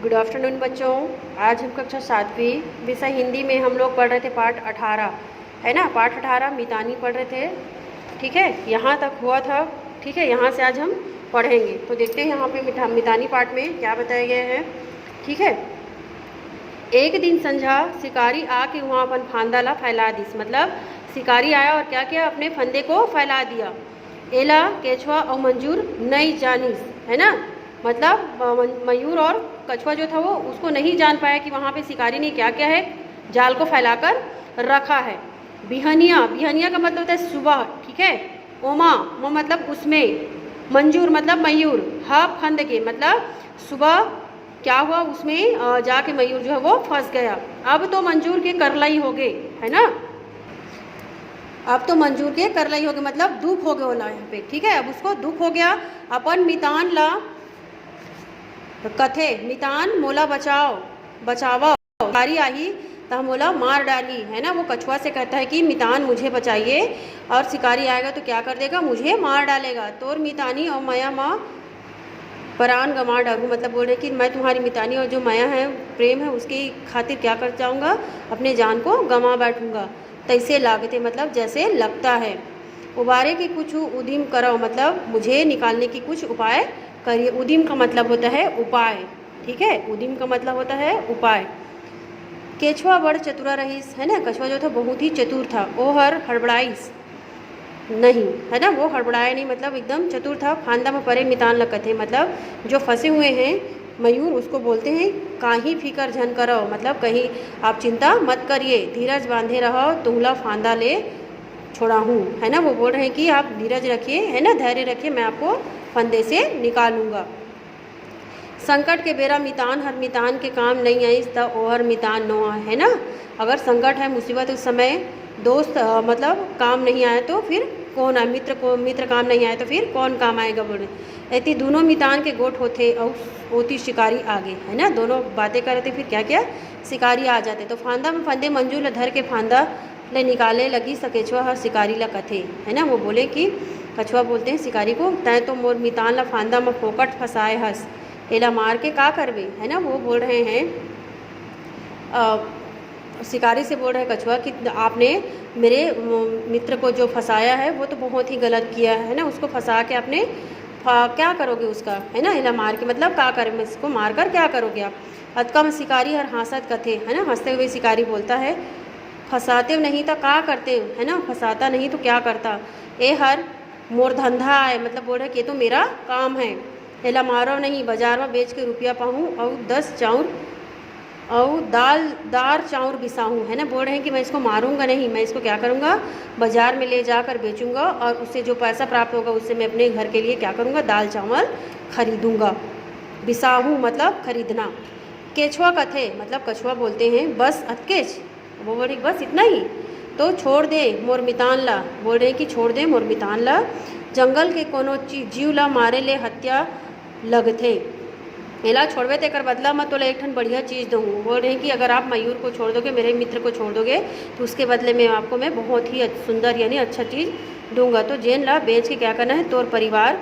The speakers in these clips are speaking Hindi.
गुड आफ्टरनून बच्चों। आज हम कक्षा 7वीं विषय हिंदी में हम लोग पढ़ रहे थे पाठ 18, है ना। पाठ 18 मितानी पढ़ रहे थे, ठीक है। यहाँ तक हुआ था, ठीक है। यहाँ से आज हम पढ़ेंगे, तो देखते हैं यहाँ पे मितानी पाठ में क्या बताया गया है, ठीक है। एक दिन संझा शिकारी आके वहाँ अपन फांदा ला फैला दिस, मतलब शिकारी आया और क्या किया, अपने फंदे को फैला दिया। एला केचुआ और मंजूर नई जानिस, है ना, मतलब मयूर और कछुआ जो था वो उसको नहीं जान पाया कि वहाँ पे शिकारी ने क्या क्या है, जाल को फैलाकर रखा है। बिहनिया, बिहनिया का मतलब होता है सुबह, ठीक है। ओमा, वो मतलब उसमें। मंजूर मतलब मयूर। हा फंद के मतलब सुबह क्या हुआ, उसमें जाके मयूर जो है वो फंस गया। अब तो मंजूर के करलाई हो गए, है ना। अब तो मंजूर के करलाई हो गए मतलब दुख हो गया होला यहाँ पे, ठीक है। अब उसको दुख हो गया। अपन मितान ला कथे, मितान मोला बचाओ बचावा, शिकारी आई तो मोला मार डाली, है ना। वो कछुआ से कहता है कि मितान मुझे बचाइए, और शिकारी आएगा तो क्या कर देगा, मुझे मार डालेगा। तोर मितानी और माया माँ प्राण गंवा डालूँ, मतलब बोल रहे कि मैं तुम्हारी मितानी और जो माया है, प्रेम है, उसकी खातिर क्या कर जाऊँगा, अपने जान को गंवा बैठूँगा। तैसे लागते मतलब जैसे लगता है। उबारे की कुछ उदिम करो, मतलब मुझे निकालने की कुछ उपाय करिए। उदिम का मतलब होता है उपाय, ठीक है। उदिम का मतलब होता है उपाय। केचुआ बड़ चतुरा रहीस, है ना। कछुआ जो था बहुत ही चतुर था। ओ हर हड़बड़ाइस नहीं, है ना, वो हड़बड़ाया नहीं, मतलब एकदम चतुर था। फांदा में परे मितान लगते, मतलब जो फंसे हुए हैं मयूर, उसको बोलते हैं काही फिकर झन करो, मतलब कहीं आप चिंता मत करिए, धीरज बांधे रहो, तुहला फांदा ले छोड़ा हूँ, है ना। वो बोल रहे हैं कि आप धीरज रखिए, है ना, धैर्य रखिए, मैं आपको फंदे से निकालूंगा। संकट के बेरा मितान हर मितान के काम नहीं आई तो ओहर मितान नो, है ना। अगर संकट है, मुसीबत, उस समय दोस्त मतलब काम नहीं आया तो फिर कौन आए, मित्र काम नहीं आया तो फिर कौन काम आएगा, बोले। ऐसी दोनों मितान के गोट होते और होती शिकारी आगे, है ना। दोनों बातें कर रहे थे, फिर क्या क्या शिकारी आ जाते। तो फांदा में फंदे मंजूर धर के फांदा ले निकाले लगी सकेचुआ हर शिकारी ला कथे, है ना। वो बोले कि कछुआ बोलते हैं शिकारी को, तय तो मोर मितान ला फांदा में फोकट फंसाए हस, एला मार के का करबे, है ना। वो बोल रहे हैं शिकारी से बोल रहे हैं कछुआ कि आपने मेरे मित्र को जो फंसाया है वो तो बहुत ही गलत किया है ना। उसको फंसा के आपने क्या करोगे उसका, है ना। एला मार के मतलब का करें, इसको मार कर क्या करोगे आप। अतका में शिकारी हर हंसत कथे, है ना। हंसते हुए शिकारी बोलता है, फंसाते नहीं तो क्या करते, है ना, फंसाता नहीं तो क्या करता। ए हर मोर धंधा है, मतलब बोल रहे कि ये तो मेरा काम है। एला मारो नहीं, बाजार में बेच के रुपया पाऊँ और 10 चाउर और दार चाउर बिसाऊँ, है ना। बोल रहे हैं कि मैं इसको मारूंगा नहीं, मैं इसको क्या करूँगा, बाज़ार में ले जाकर बेचूंगा, और उससे जो पैसा प्राप्त होगा उससे मैं अपने घर के लिए क्या करूँगा, दाल चावल खरीदूँगा। बिसाहूँ मतलब खरीदना। केचुआ कथे मतलब कछुआ बोलते हैं बस अतकेच, वो बोले बस इतना ही, तो छोड़ दे मोर मितान ला, बोल रहे हैं कि छोड़ दे मोर मितान ला, जंगल के कोनो जीव ला मारे ले हत्या लगथे, एला छोड़वे तेकर बदला मैं तो एक ठन बढ़िया चीज़ दूँगी। बोल रहे हैं कि अगर आप मयूर को छोड़ दोगे, मेरे मित्र को छोड़ दोगे, तो उसके बदले में आपको मैं बहुत ही सुंदर यानी अच्छा चीज़ दूंगा। तो जेन ला बेच के क्या करना है, तोर परिवार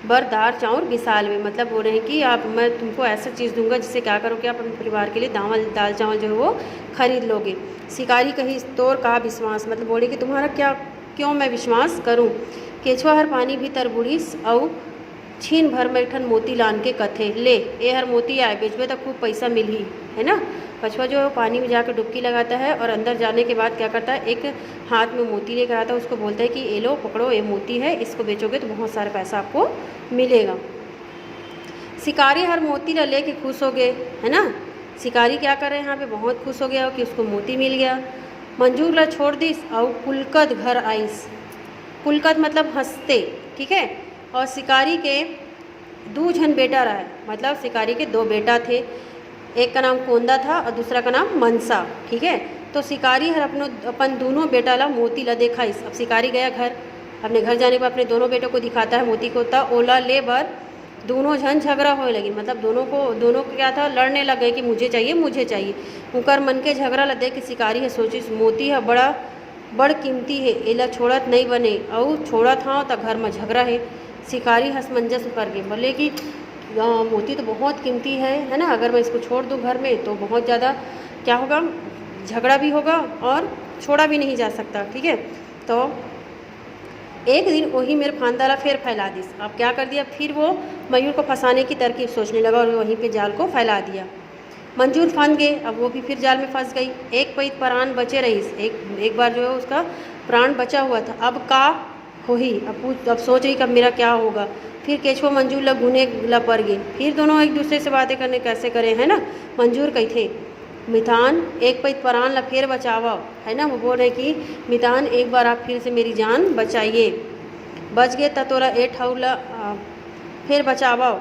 बर दार चाउर बिसाल में, मतलब बोल रहे हैं कि आप, मैं तुमको ऐसा चीज़ दूंगा जिससे क्या करोगे, आप अपने परिवार के लिए दाल चावल जो है वो खरीद लोगे। शिकारी कही तोर का विश्वास, मतलब बोले कि तुम्हारा क्या, क्यों मैं विश्वास करूँ। केचुआ हर पानी भीतर बुढ़ीस और छीन भर में ठन मोती लान के कथे, ले ए हर मोती आए बेचबे तो खूब पैसा मिली, है ना। कछुआ जो पानी में जाकर डुबकी लगाता है और अंदर जाने के बाद क्या करता है, एक हाथ में मोती लेकर आता है, उसको बोलता है कि ये लो पकड़ो, ये मोती है, इसको बेचोगे तो बहुत सारा पैसा आपको मिलेगा। शिकारी हर मोती ला लेके खुश हो गए, है ना। शिकारी क्या कर रहे हैं यहाँ पे, बहुत खुश हो गया कि उसको मोती मिल गया। मंजूर ला छोड़ दिस और पुलकद घर आइस, पुलकद मतलब हंसते, ठीक है। और शिकारी के 2 जन बेटा रहा, मतलब शिकारी के 2 बेटा थे, एक का नाम कोंदा था और दूसरा का नाम मनसा, ठीक है। तो शिकारी हर अपन दोनों बेटा ला मोती ला देखा इस। अब शिकारी गया घर, अपने घर जाने पर अपने दोनों बेटों को दिखाता है मोती को, था ओला ले बर दोनों जन झगड़ा होने लगी, मतलब दोनों को क्या था, लड़ने लग गए कि मुझे चाहिए मुझे चाहिए। उनकर मन के झगड़ा ला देख के शिकारी है सोची मोती है बड़ कीमती है, एला छोड़त नहीं बने, और छोड़ा था तो घर में झगड़ा है। शिकारी हंसमंजस कर गए, बोले कि मोती तो बहुत कीमती है ना, अगर मैं इसको छोड़ दूँ घर में तो बहुत ज़्यादा क्या होगा, झगड़ा भी होगा और छोड़ा भी नहीं जा सकता। ठीक है, तो एक दिन वही मेरे फांदाला फिर फैला दी। अब क्या कर दिया, फिर वो मयूर को फंसाने की तरकीब सोचने लगा और वहीं पे जाल को फैला दिया। मंजूर फंस गए, अब वो भी फिर जाल में फंस गई। एक पैत प्राण बचे रही, एक बार जो है उसका प्राण बचा हुआ था। अब का हो ही, अब सोच रही कि अब मेरा क्या होगा। फिर केचुआ मंजूर लग घुने लग पड़ गए। फिर दोनों एक दूसरे से बातें करने कैसे करें, है ना। मंजूर कही थे मितान एक पैत प्राण ला फिर बचावा, है ना। वो बोल रहे कि मितान एक बार आप फिर से मेरी जान बचाइए। बच गए तोरा ए ठौला फिर बचावा।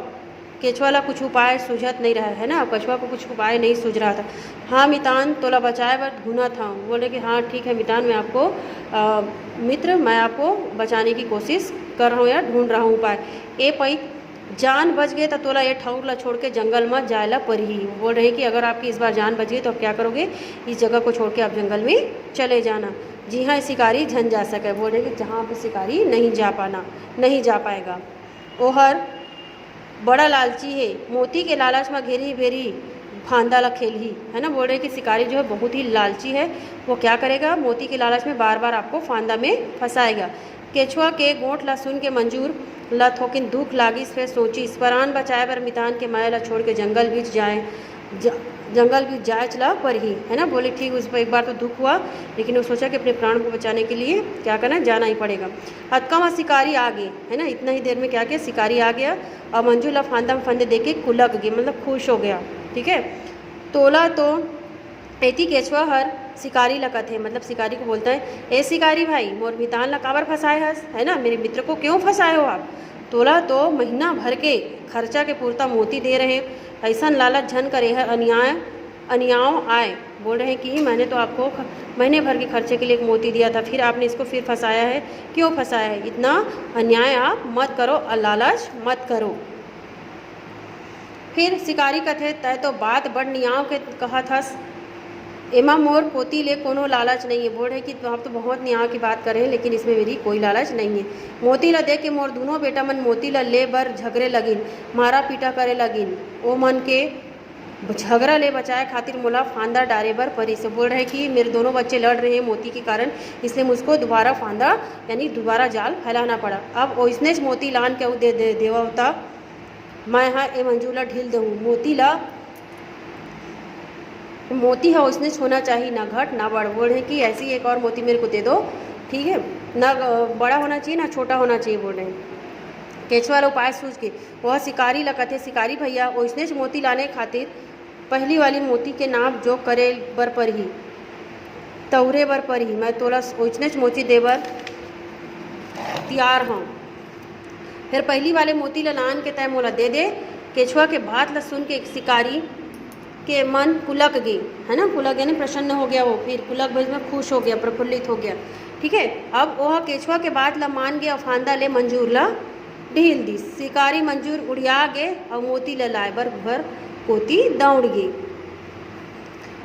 केचुआ ला कुछ उपाय सूझत नहीं रहा, है ना। कछुआ को कुछ उपाय नहीं सूझ रहा था। हाँ मितान तोला बचाए बर घुना था। बोले कि हाँ ठीक है मितान, मैं आपको मित्र, मैं आपको बचाने की कोशिश कर रहा हूँ या ढूंढ रहा हूँ उपाय। ए पैत जान बच गए तो तोला ये ठौर ला छोड़ के जंगल में जायला पर ही। बोल रहे हैं कि अगर आपकी इस बार जान बच गई तो आप क्या करोगे, इस जगह को छोड़ के आप जंगल में चले जाना। जी हाँ, शिकारी झन जा सके। बोल रहे हैं कि जहाँ पे शिकारी नहीं जा पाएगा। ओहर बड़ा लालची है, मोती के लालच में घेरी भेरी फांदा ला खेल ही, है ना। बोल रहे हैं कि शिकारी जो है बहुत ही लालची है, वो क्या करेगा, मोती के लालच में बार बार आपको फांदा में फंसाएगा। केचुआ के गोंठ ला सुन के मंजूर ला थोकिन दुख लागी, फिर सोची प्राण बचाए बर मितान के माया ला छोड़ के जंगल बीच जाए चला पर ही, है ना। बोले ठीक, उस पर एक बार तो दुख हुआ, लेकिन वो सोचा कि अपने प्राण को बचाने के लिए क्या करना, जाना ही पड़ेगा। हथका में शिकारी आ गए, है ना। इतना ही देर में क्या किया, शिकारी आ गया और मंजूर ला फांदा में फंदे देके कुलक गए, मतलब खुश हो गया। ठीक है, तोला तो एती केचुआ हर शिकारी लगा थे, मतलब शिकारी को बोलता है, ए शिकारी भाई मोर मितान ला काबर फंसाए हस, है ना। मेरे मित्र को क्यों फंसाए हो आप। तोला तो महीना भर के खर्चा के पूर्ता मोती दे रहे, ऐसा लालच झन करे है अन्याय आए। बोल रहे हैं कि मैंने तो आपको महीने भर के खर्चे के लिए एक मोती दिया था, फिर आपने इसको फिर फंसाया है, क्यों फंसाया है। इतना अन्याय आप मत करो और लालच मत करो। फिर शिकारी कथे तय तो बात बड़ नियाव के कहा था, एमा मोर पोती ले कोनो लालच नहीं है। बोल रहे कि आप तो बहुत न्याय की बात कर रहे हैं, लेकिन इसमें मेरी कोई लालच नहीं है। मोती ला देख के मोर दोनों बेटा मन मोती ला ले बर झगड़े लगिन, मारा पीटा करे लगिन। ओ मन के झगड़ा ले बचाए खातिर मोला फांदा डारे बर परी से। बोल रहे कि मेरे दोनों बच्चे लड़ रहे हैं मोती के कारण, इसलिए मुझको दोबारा फांदा यानी दोबारा जाल फैलाना पड़ा। अब ओइसने मोती लान के दे देवता मैं हाँ ए मंजूला ढील दूँ। मोती है उसने होना चाहिए, ना घट ना बढ़। बोल रहे कि ऐसी एक और मोती मेरे को दे दो, ठीक है, ना बड़ा होना चाहिए ना छोटा होना चाहिए। बोल रहे हैं केचुआ वाला उपाय सूझ के वह शिकारी लकथे, शिकारी भैया उसने मोती लाने खातिर पहली वाली मोती के नाम जो करे बर पर ही तौरे बर पर ही मैं तोला उसने मोती दे बर तैयार हूँ। फिर पहली वाले मोती ला लान के तय मोला दे दे। केचुआ के बात ला सुन के शिकारी के मन पुलक गई, है ना। पुलक यानी प्रसन्न हो गया, वो फिर पुलक भज में खुश हो गया, प्रफुल्लित हो गया। ठीक है, अब वह केचुआ के बात ला मान गया और फांदा ले मंजूर ला ढील दी। शिकारी मंजूर उड़िया गए और मोती ला लाए बर घर कोती दौड़ गई।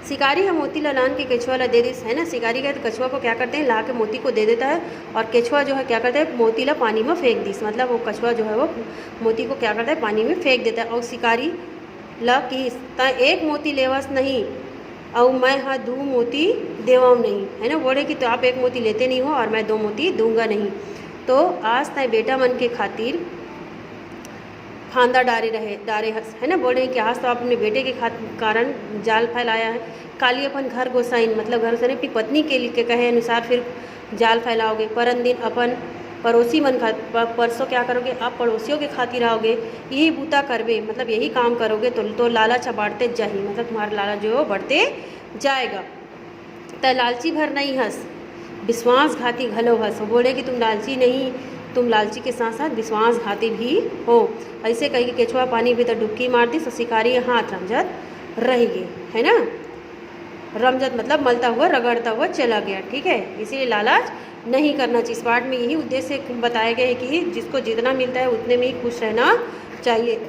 शिकारी है मोती ला लान के केचुआ ला दे दी, है ना। शिकारी का तो कछुआ को क्या करते हैं, ला के मोती को दे देता है और केचुआ जो है क्या करता है, मोती ला पानी में फेंक दी। मतलब वो कछुआ जो है वो मोती को क्या करता है, पानी में फेंक देता है। और शिकारी ला कि एक मोती लेवस नहीं और मैं हाँ 2 मोती देवाऊँ नहीं, है ना। बोले कि तो आप 1 मोती लेते नहीं हो और मैं 2 मोती दूंगा नहीं। तो आज तय बेटा मन के खातिर फांदा डारे हस, है ना। बोल रहे हैं कि आज तो आप अपने बेटे के कारण जाल फैलाया है, काली अपन घर गोसाइन, मतलब घर से अपनी पत्नी के लिए कहे अनुसार फिर जाल फैलाओगे। परन दिन अपन पड़ोसी मन परसों क्या करोगे, आप पड़ोसियों के खातिर आओगे, यही बूता करबे, मतलब यही काम करोगे तो लालच बढ़ते जाही, मतलब तुम्हारा लालच जो है बढ़ते जाएगा। त लालची भर नहीं हंस विश्वासघाती घलो हंस। बोले कि तुम लालची नहीं, तुम लालची के साथ साथ विश्वासघाती भी हो। ऐसे कही कि केचुआ पानी भीतर डुबकी मार दी तो शिकारी हाथ रमजत रह गए, है ना। रमजत मतलब मलता हुआ रगड़ता हुआ चला गया। ठीक है, इसीलिए लालच नहीं करना चाहिए। इस पाठ में यही उद्देश्य बताए गए हैं कि जिसको जितना मिलता है उतने में ही खुश रहना चाहिए।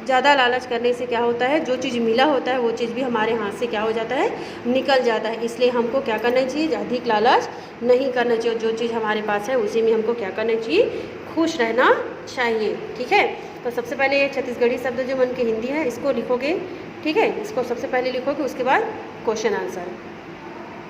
ज़्यादा लालच करने से क्या होता है, जो चीज़ मिला होता है वो चीज़ भी हमारे हाथ से क्या हो जाता है, निकल जाता है। इसलिए हमको क्या करना चाहिए, अधिक लालच नहीं करना चाहिए। जो चीज़ हमारे पास है उसी में हमको क्या करना चाहिए, खुश रहना चाहिए। ठीक है, तो सबसे पहले ये छत्तीसगढ़ी शब्द जो मन के हिंदी है इसको लिखोगे, ठीक है, इसको सबसे पहले लिखोगे, उसके बाद क्वेश्चन आंसर।